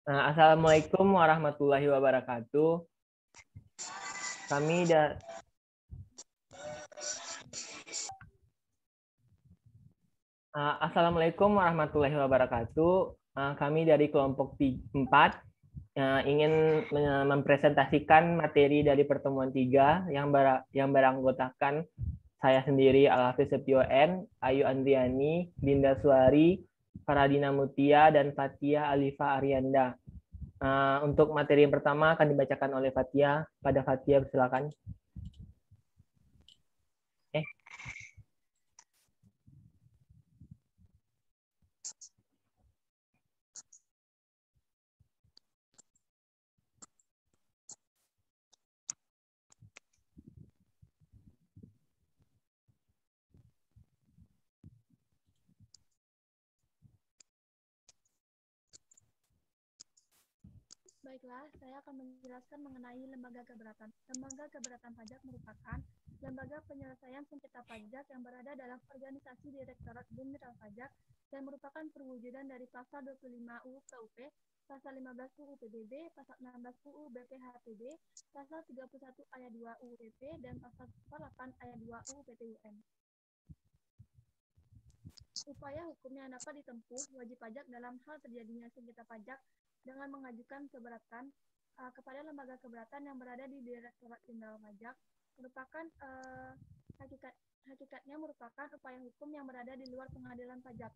Assalamualaikum warahmatullahi wabarakatuh. Kami da Assalamualaikum warahmatullahi wabarakatuh. Kami dari kelompok 4 ingin mempresentasikan materi dari pertemuan 3 yang beranggotakan saya sendiri, Al-Hafiz Septioen, Ayu Andriani, Dinda Suari, Faradina Mutia, dan Fatia Alifa Arianda. Untuk materi yang pertama akan dibacakan oleh Fatia. Pada Fatia, silakan. Baiklah, saya akan menjelaskan mengenai lembaga keberatan. Lembaga keberatan pajak merupakan lembaga penyelesaian sengketa pajak yang berada dalam organisasi Direktorat Jenderal Pajak dan merupakan perwujudan dari pasal 25 UU KUP, pasal 15 UU PBB, pasal 16 UU BPHTB, pasal 31 ayat 2 UU PP, dan pasal 8 ayat 2 UU PTUM. Upaya hukum yang dapat ditempuh wajib pajak dalam hal terjadinya sengketa pajak dengan mengajukan keberatan kepada lembaga keberatan yang berada di Direktorat Jenderal Pajak merupakan hakikatnya merupakan upaya hukum yang berada di luar pengadilan pajak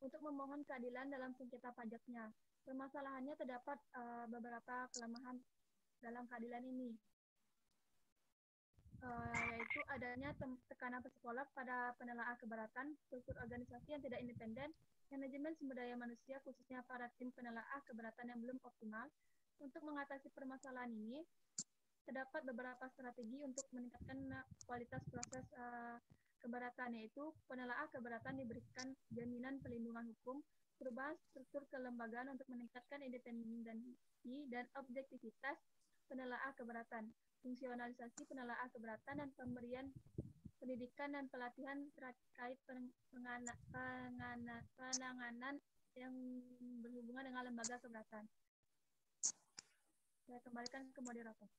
untuk memohon keadilan dalam sengketa pajaknya. Permasalahannya terdapat beberapa kelemahan dalam keadilan ini, yaitu adanya tekanan psikolog pada penelaah keberatan, struktur organisasi yang tidak independen, manajemen sumber daya manusia khususnya para tim penelaah keberatan yang belum optimal. Untuk mengatasi permasalahan ini, terdapat beberapa strategi untuk meningkatkan kualitas proses keberatan, yaitu penelaah keberatan diberikan jaminan perlindungan hukum, perubahan struktur kelembagaan untuk meningkatkan independensi dan objektivitas penelaah keberatan, fungsionalisasi penelaah keberatan, dan pemberian pendidikan dan pelatihan terkait penanganan yang berhubungan dengan lembaga keberatan. Saya kembalikan ke moderator.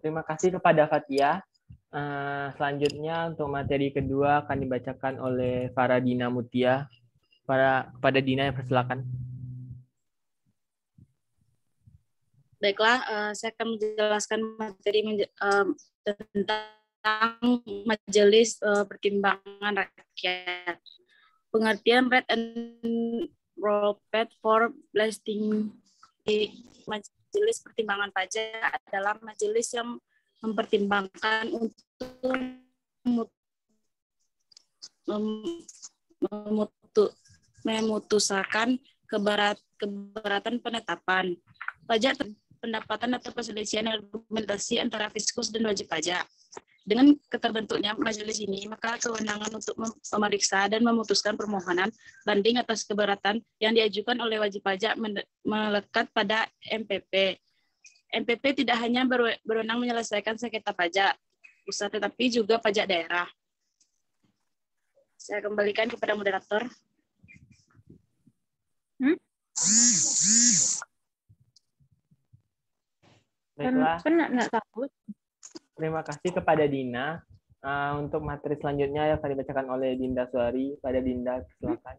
Terima kasih kepada Fatia. Selanjutnya untuk materi kedua akan dibacakan oleh Faradina Mutia. Kepada Dina, persilakan. Baiklah, saya akan menjelaskan materi tentang Majelis Pertimbangan Rakyat. Pengertian Red and Roped for Blasting di Majelis Pertimbangan Pajak adalah majelis yang mempertimbangkan untuk memutuskan keberatan penetapan pajak, pendapatan atau perselisihan argumentasi antara fiskus dan wajib pajak. Dengan keterbentuknya majelis ini, maka kewenangan untuk memeriksa dan memutuskan permohonan banding atas keberatan yang diajukan oleh wajib pajak melekat pada MPP. MPP tidak hanya berwenang menyelesaikan sengketa pajak pusat, tetapi juga pajak daerah. Saya kembalikan kepada moderator. Baiklah. Terima kasih kepada Dina. Untuk materi selanjutnya yang akan dibacakan oleh Dinda Suari. Pada Dinda, silakan.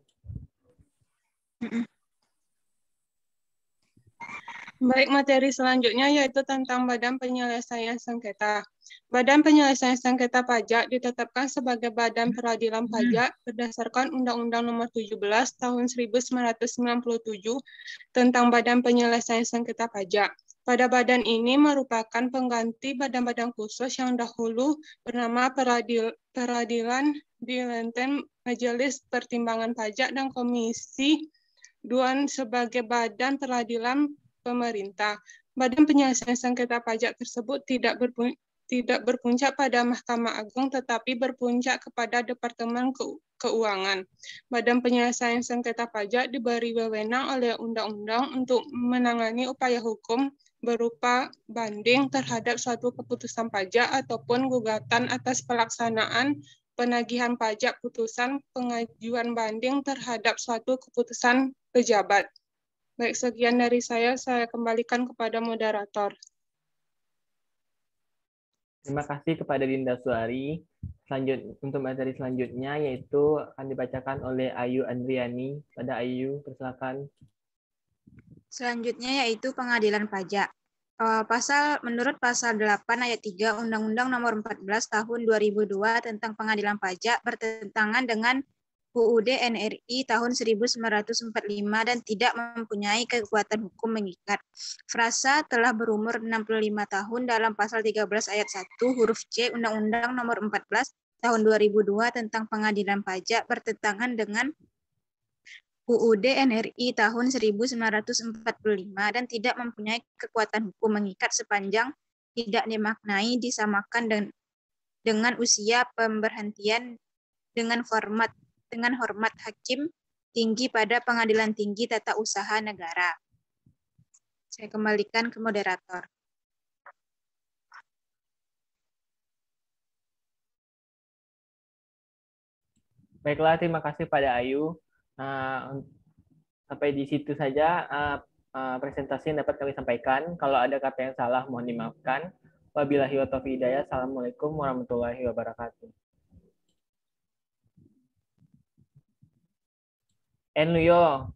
Baik, materi selanjutnya yaitu tentang Badan Penyelesaian Sengketa. Badan Penyelesaian Sengketa Pajak ditetapkan sebagai badan peradilan pajak berdasarkan Undang-Undang Nomor 17 Tahun 1997 tentang Badan Penyelesaian Sengketa Pajak. Pada badan ini merupakan pengganti badan-badan khusus yang dahulu bernama Peradilan di Lenten Majelis Pertimbangan Pajak dan Komisi Duan sebagai badan peradilan pemerintah. Badan Penyelesaian Sengketa Pajak tersebut tidak berpuncak pada Mahkamah Agung, tetapi berpuncak kepada Departemen Keuangan. Badan Penyelesaian Sengketa Pajak diberi wewenang oleh undang-undang untuk menangani upaya hukum berupa banding terhadap suatu keputusan pajak ataupun gugatan atas pelaksanaan penagihan pajak, putusan pengajuan banding terhadap suatu keputusan pejabat. Baik, sekian dari saya kembalikan kepada moderator. Terima kasih kepada Dinda Suari. Untuk materi selanjutnya yaitu akan dibacakan oleh Ayu Andriani. Pada Ayu, persilakan. Selanjutnya yaitu pengadilan pajak. Menurut pasal 8 ayat 3 Undang-Undang Nomor 14 Tahun 2002 tentang Pengadilan Pajak bertentangan dengan UUD NRI tahun 1945 dan tidak mempunyai kekuatan hukum mengikat. Frasa telah berumur 65 tahun dalam pasal 13 ayat 1 huruf C Undang-Undang Nomor 14 tahun 2002 tentang Pengadilan Pajak bertentangan dengan UUD NRI tahun 1945 dan tidak mempunyai kekuatan hukum mengikat sepanjang tidak dimaknai disamakan dengan usia pemberhentian dengan hormat hakim tinggi pada Pengadilan Tinggi Tata Usaha Negara. Saya kembalikan ke moderator. Baiklah, terima kasih pada Ayu. Sampai di situ saja presentasi yang dapat kami sampaikan. Kalau ada kata yang salah, mohon dimaafkan. Wabillahi wa taufiq hidayah. Assalamualaikum warahmatullahi wabarakatuh. Enluyo.